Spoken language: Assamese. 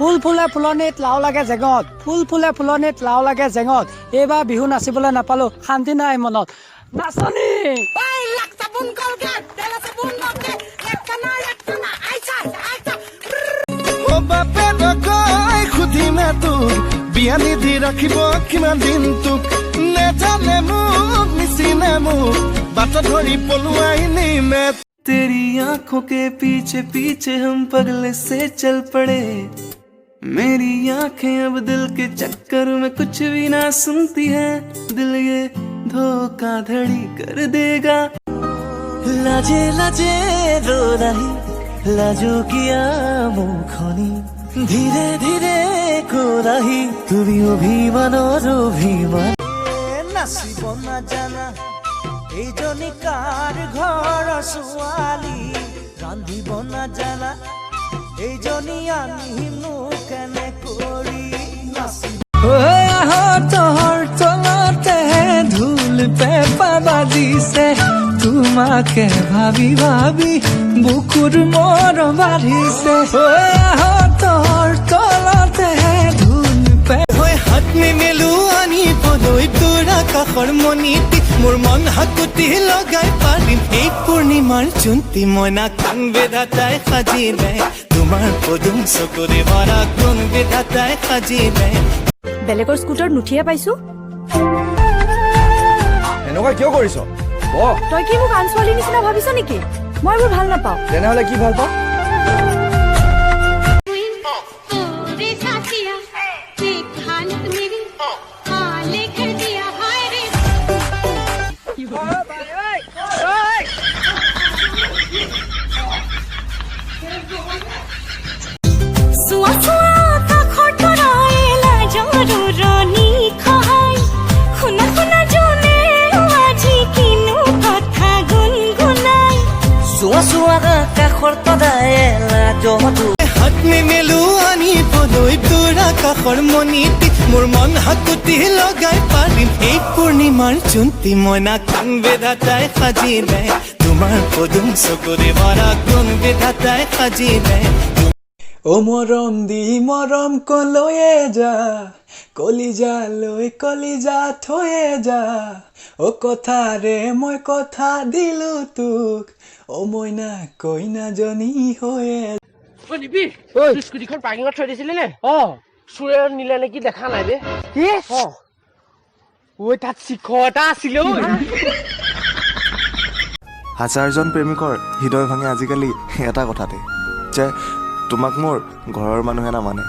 ফুল ফুলে ফুলনিত লাও লাগে জেঙত ফুল ফুলে ফুলনিত লাও লাগে জেঙত এইবাৰ বিহু নাচিবলৈ নাপালো শান্তি নাই মনত নাচনি বিয়া নিধি ৰাখিব কিমান দিন তোক নেজানে মোক নিচিনে মোক বাট ধৰি পলুৱাই নিমে तेरी आंखों के पीछे पीछे हम पगले से चल पड़े मेरी आंखें अब दिल के चक्कर में कुछ भी ना सुनती है दिल ये धोखाधड़ी कर देगा लाजे लाजे रो रही लाजो किया मुखनी धीरे धीरे को रही তুমি অভিমান অভিমান নাচিব নাজানা এইজনী কাৰ ঘৰ ছোৱালী ৰান্ধিব নাজানা এইজনী আনিনো কেনে কৰি তোৰ তলতে ধুল পেপা বাজিছে তোমাকে ভাবি ভাবি বুকুৰ মৰ বাঢ়িছে তোৰ তলতে ধুল হৈ হাত মেলো আনি পদৈ তোৰ আকাশৰ মণিটি মোৰ মন হাকুতি লগাই পাৰিম এই পূৰ্ণিমাৰ জোনটি মইনা কাং বেধাতাই সাজিলে তোমাৰ পদুম চকুৰে ভৰা কোন বেধাতাই সাজিলে বেলেগৰ স্কুটাৰ নুঠিয়ে পাইছো এনেকুৱা কিয় কৰিছ তই কি মোক আনছোৱালীৰ নিচিনা ভাবিছ নেকি মই এইবোৰ ভাল নাপাওঁ তেনেহ'লে কি ভাল পাওঁ হাত মেলো আনি পদৈ তোৰ আকাশৰ মণিটি মোৰ মন হাকুতি লগাই পাৰিম এই পূৰ্ণিমাৰ জোনটি মইনা কাং বেধাতাই সাজিলে তোমাৰ পদুম চকুৰে ভৰা কোন বেধাতাই সাজিলে অ মৰম দি মৰম কলৈয়ে যা কলিজালৈ কলিজা থৈয়ে যা অ কথাৰে মই কথা দিলো তোক অ মইনা কইনাজনী হৈয়ে নিবি স্কুটিখন পাৰ্কিঙত থৈ দিছিলি নে চুৰে নিলে নেকি দেখা নাই বে কি তাত শিখৰ এটা আছিলে হাজাৰজন প্ৰেমিকৰ হৃদয় ভাঙে আজিকালি এটা কথাতে যে তোমাক মোৰ ঘৰৰ মানুহে নামানে